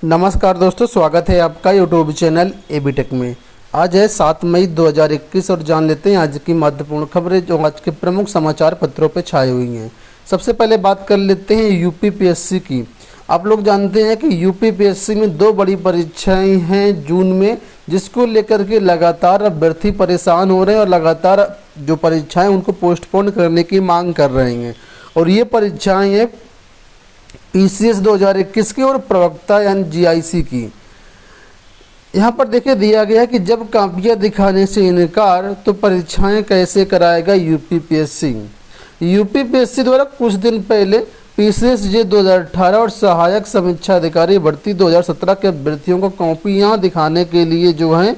नमस्कार दोस्तों, स्वागत है आपका यूट्यूब चैनल एबी टेक में। आज है 7 मई 2021 और जान लेते हैं आज की महत्वपूर्ण खबरें जो आज के प्रमुख समाचार पत्रों पर छाई हुई हैं। सबसे पहले बात कर लेते हैं यूपीपीएससी की। आप लोग जानते हैं कि यूपीपीएससी में 2 बड़ी परीक्षाएं हैं जून में, जिसको लेकर के लगातार अभ्यर्थी परेशान हो रहे हैं और लगातार जो परीक्षाएं उनको पोस्टपोन करने की मांग कर रहे हैं। और ये परीक्षाएं हैं पीसीएस 2021 की और प्रवक्ता यानी जीआईसी की। यहाँ पर देखिए दिया गया है कि जब कापियाँ दिखाने से इनकार तो परीक्षाएं कैसे कराएगा यूपीपीएससी। यूपीपीएससी द्वारा कुछ दिन पहले पीसीएस जे 2018 और सहायक समीक्षा अधिकारी भर्ती 2017 के अभ्यर्थियों को कॉपियाँ दिखाने के लिए जो है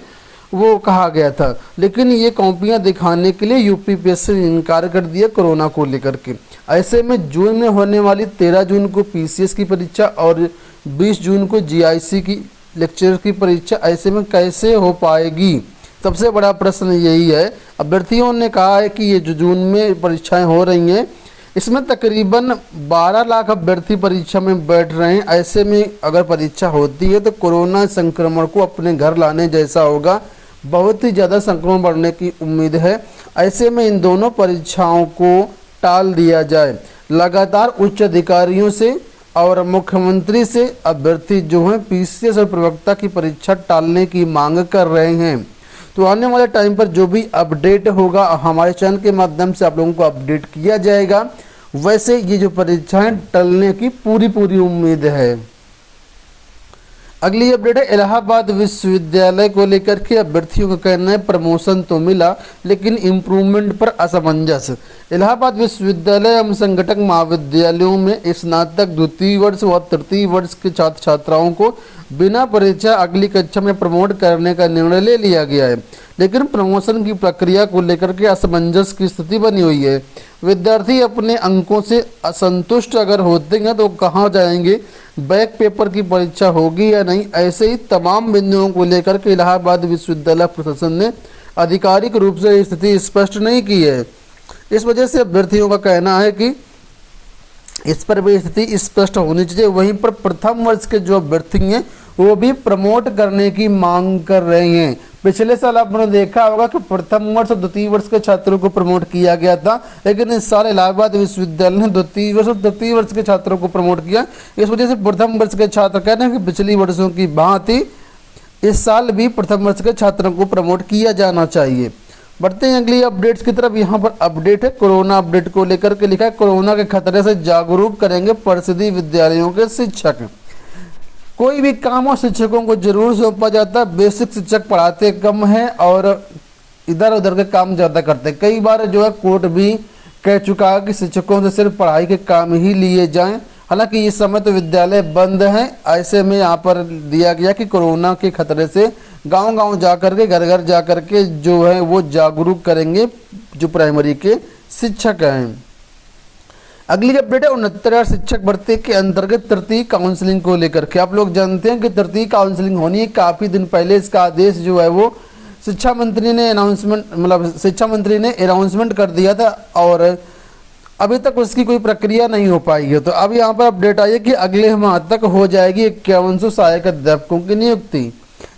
वो कहा गया था, लेकिन ये कॉपियाँ दिखाने के लिए यूपीपीएससी ने इनकार कर दिया कोरोना को लेकर के। ऐसे में जून में होने वाली 13 जून को पीसीएस की परीक्षा और 20 जून को जीआईसी की लेक्चर की परीक्षा ऐसे में कैसे हो पाएगी, सबसे बड़ा प्रश्न यही है। अभ्यर्थियों ने कहा है कि ये जो जून में परीक्षाएं हो रही हैं इसमें तकरीबन 12 लाख अभ्यर्थी परीक्षा में बैठ रहे हैं। ऐसे में अगर परीक्षा होती है तो कोरोना संक्रमण को अपने घर लाने जैसा होगा, बहुत ही ज़्यादा संक्रमण बढ़ने की उम्मीद है। ऐसे में इन दोनों परीक्षाओं को टाल दिया जाए। लगातार उच्च अधिकारियों से और मुख्यमंत्री से अभ्यर्थी जो हैं पीसीएस और प्रवक्ता की परीक्षा टालने की मांग कर रहे हैं। तो आने वाले टाइम पर जो भी अपडेट होगा हमारे चैनल के माध्यम से आप लोगों को अपडेट किया जाएगा। वैसे ये जो परीक्षाएं टलने की पूरी उम्मीद है। अगली अपडेट है इलाहाबाद विश्वविद्यालय को लेकर के अभ्यर्थियों का कहना है प्रमोशन तो मिला लेकिन इम्प्रूवमेंट पर असमंजस। इलाहाबाद विश्वविद्यालय एवं संगठक महाविद्यालयों में स्नातक द्वितीय वर्ष व तृतीय वर्ष के छात्र छात्राओं को बिना परीक्षा अगली कक्षा में प्रमोट करने का निर्णय ले लिया गया है, लेकिन प्रमोशन की प्रक्रिया को लेकर के असमंजस की स्थिति बनी हुई है। विद्यार्थी अपने अंकों से असंतुष्ट अगर होते हैं तो कहाँ जाएंगे, बैक पेपर की परीक्षा होगी या नहीं, ऐसे ही तमाम बिंदुओं को लेकर के इलाहाबाद विश्वविद्यालय प्रशासन ने आधिकारिक रूप से स्थिति स्पष्ट नहीं की है। इस वजह से अभ्यर्थियों का कहना है कि इस पर भी स्थिति स्पष्ट होनी चाहिए। वहीं पर प्रथम वर्ष के जो अभ्यर्थी हैं वो भी प्रमोट करने की मांग कर रहे हैं। पिछले साल आपने देखा होगा कि प्रथम वर्ष और द्वितीय वर्ष के छात्रों को प्रमोट किया गया था, लेकिन इस साल इलाहाबाद विश्वविद्यालय ने द्वितीय वर्ष और तृतीय वर्ष के छात्रों को प्रमोट किया। इस वजह से प्रथम वर्ष के छात्र कह रहे हैं कि पिछली वर्षों की भांति इस साल भी प्रथम वर्ष के छात्रों को प्रमोट किया जाना चाहिए। बढ़ते हैं अगली अपडेट्स की तरफ। यहाँ पर अपडेट है कोरोना अपडेट को लेकर के लिखा है कोरोना के खतरे से जागरूक करेंगे परिषदीय विद्यालयों के शिक्षक। कोई भी काम हो शिक्षकों को जरूर सौंपा जाता है। बेसिक शिक्षक पढ़ाते कम हैं और इधर उधर के काम ज़्यादा करते हैं। कई बार जो है कोर्ट भी कह चुका है कि शिक्षकों से सिर्फ पढ़ाई के काम ही लिए जाएं। हालांकि इस समय तो विद्यालय बंद हैं। ऐसे में यहाँ पर दिया गया कि कोरोना के खतरे से गांव-गांव जा कर के घर घर जा कर के जो है वो जागरूक करेंगे जो प्राइमरी के शिक्षक हैं। अगली अपडेट है 69,000 शिक्षक भर्ती के अंतर्गत तृतीय काउंसलिंग को लेकर के। आप लोग जानते हैं कि तृतीय काउंसलिंग होनी है। काफ़ी दिन पहले इसका आदेश जो है वो शिक्षा मंत्री ने अनाउंसमेंट कर दिया था और अभी तक उसकी कोई प्रक्रिया नहीं हो पाई है। तो अब यहाँ पर अपडेट आई है कि अगले माह तक हो जाएगी 5100 सहायक अध्यापकों की नियुक्ति।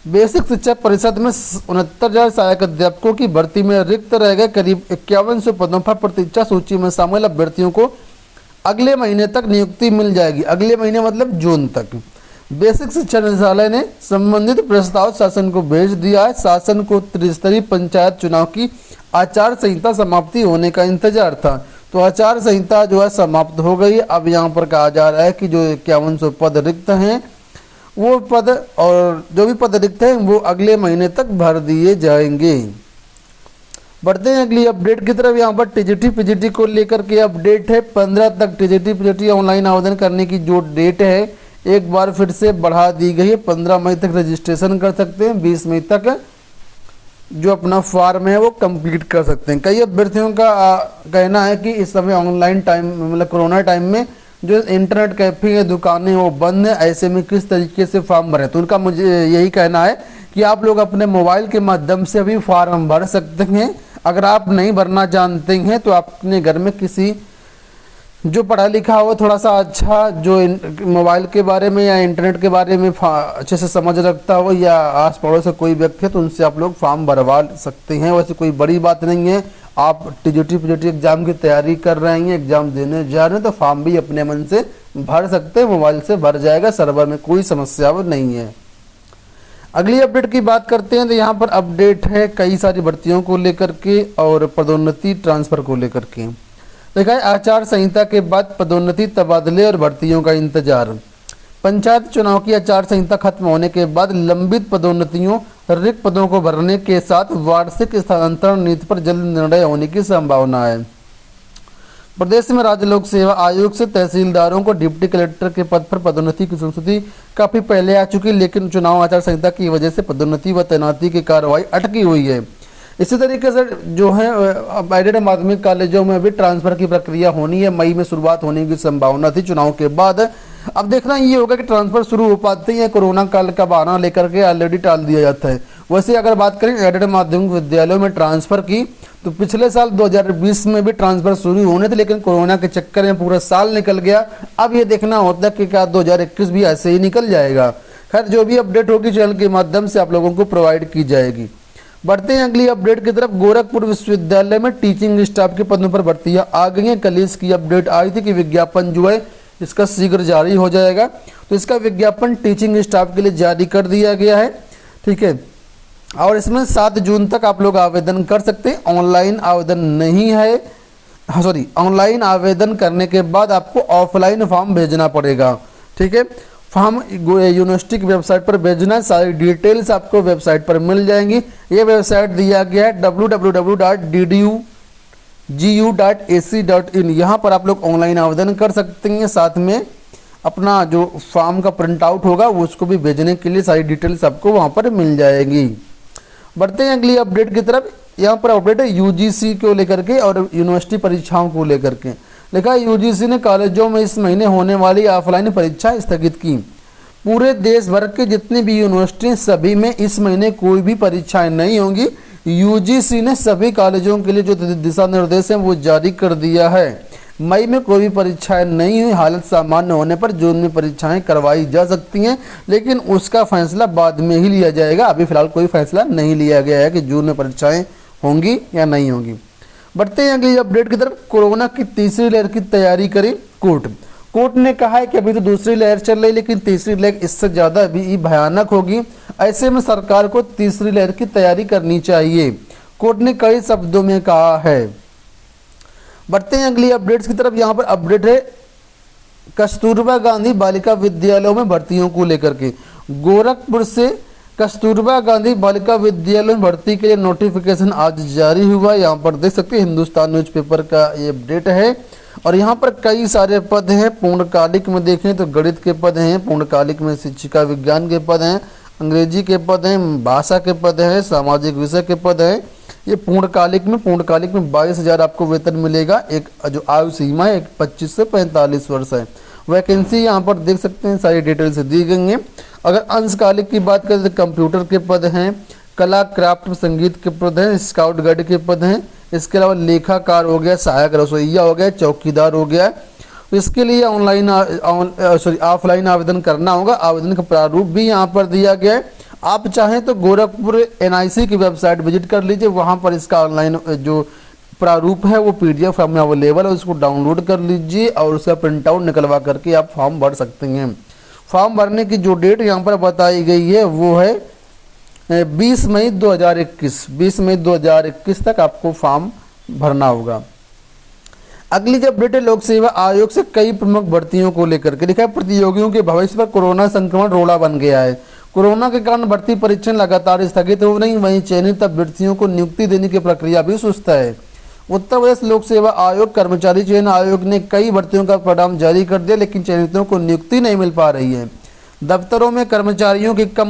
बेसिक शिक्षा परिषद में 69,000 सहायक अध्यापकों की भर्ती में रिक्त रह गए करीब 5100 पदों पर प्रतीक्षा सूची में शामिल अभ्यर्थियों को अगले महीने तक नियुक्ति मिल जाएगी। अगले महीने मतलब जून तक। बेसिक शिक्षा निदेशालय ने संबंधित प्रस्ताव शासन को भेज दिया है। शासन को त्रिस्तरीय पंचायत चुनाव की आचार संहिता समाप्ति होने का इंतजार था, तो आचार संहिता जो है समाप्त हो गई। अब यहाँ पर कहा जा रहा है कि जो 5100 पद रिक्त हैं वो पद और जो भी पद रिक्त हैं वो अगले महीने तक भर दिए जाएंगे। बढ़ते हैं अगली अपडेट की तरफ। यहाँ पर टीजीटी पीजीटी को लेकर के अपडेट है। 15 तक टीजीटी पीजीटी ऑनलाइन आवेदन करने की जो डेट है एक बार फिर से बढ़ा दी गई है। 15 मई तक रजिस्ट्रेशन कर सकते हैं, 20 मई तक जो अपना फॉर्म है वो कंप्लीट कर सकते हैं। कई अभ्यर्थियों का कहना है कि इस समय ऑनलाइन टाइम मतलब कोरोना टाइम में जो इंटरनेट कैफे या दुकानें वो बंद है, ऐसे में किस तरीके से फॉर्म भरें। तो उनका मुझे यही कहना है कि आप लोग अपने मोबाइल के माध्यम से भी फॉर्म भर सकते हैं। अगर आप नहीं भरना जानते हैं तो आप अपने घर में किसी जो पढ़ा लिखा हो थोड़ा सा अच्छा, जो मोबाइल के बारे में या इंटरनेट के बारे में अच्छे से समझ रखता हो, या आस पड़ोस से कोई व्यक्ति है, तो उनसे आप लोग फॉर्म भरवा सकते हैं। वैसे कोई बड़ी बात नहीं है। आप टीजीटी पीजीटी एग्जाम की तैयारी कर रहे हैं, एग्जाम देने जा रहे हैं, तो फॉर्म भी अपने मन से भर सकते हैं, मोबाइल से भर जाएगा, सर्वर में कोई समस्या नहीं है। अगली अपडेट की बात करते हैं, तो यहाँ पर अपडेट है कई सारी भर्तियों को लेकर के और पदोन्नति ट्रांसफर को लेकर के। देखा है, आचार संहिता के बाद पदोन्नति, तबादले और भर्तियों का इंतजार। पंचायत चुनाव की आचार संहिता खत्म होने के बाद लंबित पदोन्नतियों, रिक्त पदों को भरने के साथ वार्षिक स्थानांतरण नीति पर जल्द निर्णय होने की संभावना है। प्रदेश में राज्य लोक सेवा आयोग से तहसीलदारों को डिप्टी कलेक्टर के पद पर पदोन्नति की संस्तुति काफी पहले आ चुकी, लेकिन चुनाव आचार संहिता की वजह से पदोन्नति व तैनाती की कार्रवाई अटकी हुई है। इसी तरीके से जो है एडेड माध्यमिक कॉलेजों में भी ट्रांसफर की प्रक्रिया होनी है, मई में शुरुआत होने की संभावना थी चुनाव के बाद। अब देखना ये होगा कि ट्रांसफर शुरू हो पाते हैं या कोरोना काल का बहाना लेकर के ऑलरेडी टाल दिया जाता है। वैसे अगर बात करें एडेड माध्यमिक विद्यालयों में ट्रांसफर की, तो पिछले साल 2020 में भी ट्रांसफर शुरू होने थे, लेकिन कोरोना के चक्कर में पूरा साल निकल गया। अब ये देखना होता है कि क्या 2021 भी ऐसे ही निकल जाएगा। खैर, जो भी अपडेट होगी चैनल के माध्यम से आप लोगों को प्रोवाइड की जाएगी। बढ़ते हैं अगली अपडेट की तरफ। गोरखपुर विश्वविद्यालय में टीचिंग स्टाफ के पदों पर भर्तियां आ गई हैं। कल इसकी अपडेट आई थी कि विज्ञापन जो है इसका शीघ्र जारी हो जाएगा, तो इसका विज्ञापन टीचिंग स्टाफ के लिए जारी कर दिया गया है। ठीक है, और इसमें 7 जून तक आप लोग आवेदन कर सकते हैं। ऑनलाइन आवेदन नहीं है, ऑनलाइन आवेदन करने के बाद आपको ऑफलाइन फॉर्म भेजना पड़ेगा। ठीक है, फॉर्म यूनिवर्सिटी की वेबसाइट पर भेजना, सारी डिटेल्स आपको वेबसाइट पर मिल जाएंगी। ये वेबसाइट दिया गया है www.ddu.gu.ac.in। यहाँ पर आप लोग ऑनलाइन आवेदन कर सकते हैं, साथ में अपना जो फॉर्म का प्रिंट आउट होगा वो उसको भी भेजने के लिए सारी डिटेल्स आपको वहाँ पर मिल जाएगी। बढ़ते हैं अगली अपडेट की तरफ। यहाँ पर अपडेट है यूजीसी को लेकर के और यूनिवर्सिटी परीक्षाओं को लेकर के। लिखा है यूजीसी ने कॉलेजों में इस महीने होने वाली ऑफलाइन परीक्षा स्थगित की। पूरे देश भर के जितनी भी यूनिवर्सिटी सभी में इस महीने कोई भी परीक्षाएं नहीं होंगी। यूजीसी ने सभी कॉलेजों के लिए जो दिशा निर्देश हैं वो जारी कर दिया है। मई में कोई भी परीक्षाएं नहीं हुई। हालत सामान्य होने पर जून में परीक्षाएं करवाई जा सकती हैं, लेकिन उसका फैसला बाद में ही लिया जाएगा। अभी फिलहाल कोई फैसला नहीं लिया गया है कि जून में परीक्षाएं होंगी या नहीं होंगी। बढ़ते हैं अगली अपडेट की तरफ। कोरोना की तीसरी लहर की तैयारी करें कोर्ट। कोर्ट ने कहा है कि अभी तो दूसरी लहर चल रही, लेकिन तीसरी लहर इससे ज़्यादा भी भयानक होगी। ऐसे में सरकार को तीसरी लहर की तैयारी करनी चाहिए, कोर्ट ने कई शब्दों में कहा है। बढ़ते हैं अगली अपडेट्स की तरफ। यहाँ पर अपडेट है कस्तूरबा गांधी बालिका विद्यालयों में भर्तियों को लेकर के। गोरखपुर से कस्तूरबा गांधी बालिका विद्यालय में भर्ती के लिए नोटिफिकेशन आज जारी हुआ। यहाँ पर देख सकते हैं हिंदुस्तान न्यूज़पेपर का ये अपडेट है, और यहाँ पर कई सारे पद हैं। पूर्णकालिक में देखें तो गणित के पद हैं, पूर्णकालिक में शिक्षिका विज्ञान के पद हैं, अंग्रेजी के पद हैं, भाषा के पद हैं, सामाजिक विषय के पद हैं। ये पूर्णकालिक में 22,000 आपको वेतन मिलेगा। एक जो आयु सीमा है 25 से 45 वर्ष है। वैकेंसी यहाँ पर देख सकते हैं, सारी डिटेल्स दी गई हैं। अगर अंशकालिक की बात करें तो कंप्यूटर के पद हैं, कला क्राफ्ट संगीत के पद हैं, स्काउट गाइड के पद हैं। इसके अलावा लेखाकार हो गया, सहायक रसोइया हो गया, चौकीदार हो गया। तो इसके लिए ऑफलाइन आवेदन करना होगा। आवेदन का प्रारूप भी यहाँ पर दिया गया है। आप चाहें तो गोरखपुर एनआईसी की वेबसाइट विजिट कर लीजिए, वहाँ पर इसका ऑनलाइन जो प्रारूप है वो पीडीएफ में अवेलेबल है, उसको डाउनलोड कर लीजिए और उसका प्रिंट आउट निकलवा करके आप फॉर्म भर सकते हैं। फॉर्म भरने की जो डेट यहाँ पर बताई गई है वो है 20 मई 2021 तक आपको फॉर्म भरना होगा। अगली जो अपडेट है लोक सेवा आयोग से कई प्रमुख भर्तियों को लेकर के। लिखा है प्रतियोगियों के भविष्य पर कोरोना संक्रमण रोड़ा बन गया है। कोरोना के कारण भर्ती परीक्षण लगातार स्थगित हो रही, वहीं चयनित अभ्यर्थियों को नियुक्ति देने की प्रक्रिया भी सुस्त है। उत्तर प्रदेश लोक सेवा आयोग कर्मचारी चयन आयोग ने कई भर्तियों का परिणाम जारी कर दिया, लेकिन चयनितों को नियुक्ति नहीं मिल पा रही है। दफ्तरों में कर्मचारियों की कम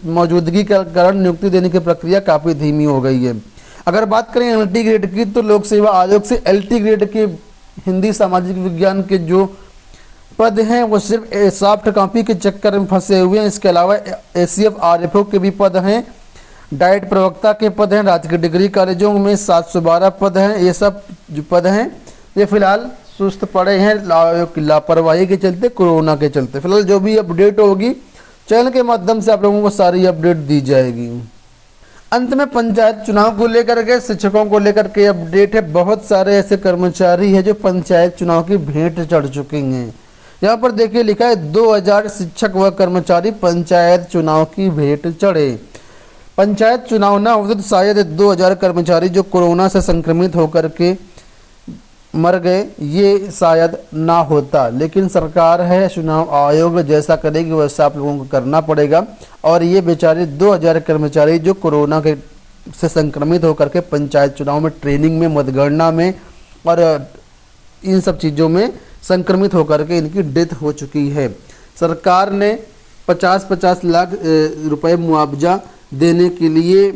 मौजूदगी के कारण नियुक्ति देने की प्रक्रिया काफ़ी धीमी हो गई है। अगर बात करें एलटी ग्रेड की, तो लोक सेवा आयोग से एलटी ग्रेड के हिंदी सामाजिक विज्ञान के जो पद हैं वो सिर्फ सॉफ्ट कॉपी के चक्कर में फंसे हुए हैं। इसके अलावा एसीएफ आरएफओ के भी पद हैं, डाइट प्रवक्ता के पद हैं, राजकीय डिग्री कॉलेजों में 712 पद हैं। ये सब जो पद हैं ये फिलहाल सुस्त पड़े हैं आयोग की लापरवाही के चलते, कोरोना के चलते। फिलहाल जो भी अपडेट होगी चैनल के माध्यम से आप लोगों को सारी अपडेट दी जाएगी। अंत में पंचायत चुनाव को लेकर के, शिक्षकों को लेकर के अपडेट है। बहुत सारे ऐसे कर्मचारी हैं जो पंचायत चुनाव की भेंट चढ़ चुके हैं। यहाँ पर देखिए लिखा है 2000 शिक्षक व कर्मचारी पंचायत चुनाव की भेंट चढ़े। पंचायत चुनाव ना होते तो शायद 2000 कर्मचारी जो कोरोना से संक्रमित होकर के मर गए, ये शायद ना होता। लेकिन सरकार है, चुनाव आयोग जैसा करेगी वैसा आप लोगों को करना पड़ेगा। और ये बेचारे 2000 कर्मचारी जो कोरोना के से संक्रमित होकर के पंचायत चुनाव में ट्रेनिंग में, मतगणना में और इन सब चीज़ों में संक्रमित होकर के इनकी डेथ हो चुकी है। सरकार ने 50-50 लाख रुपए मुआवजा देने के लिए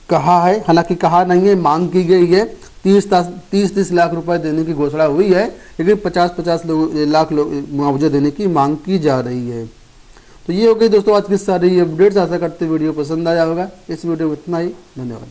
कहा है, हालांकि कहा नहीं है, मांग की गई है। 30-30 लाख रुपए देने की घोषणा हुई है, लेकिन 50-50 लाख मुआवजा देने की मांग की जा रही है। तो ये हो गई दोस्तों आज की सारी अपडेट्स। आशा करते वीडियो पसंद आया होगा। इस वीडियो में इतना ही, धन्यवाद।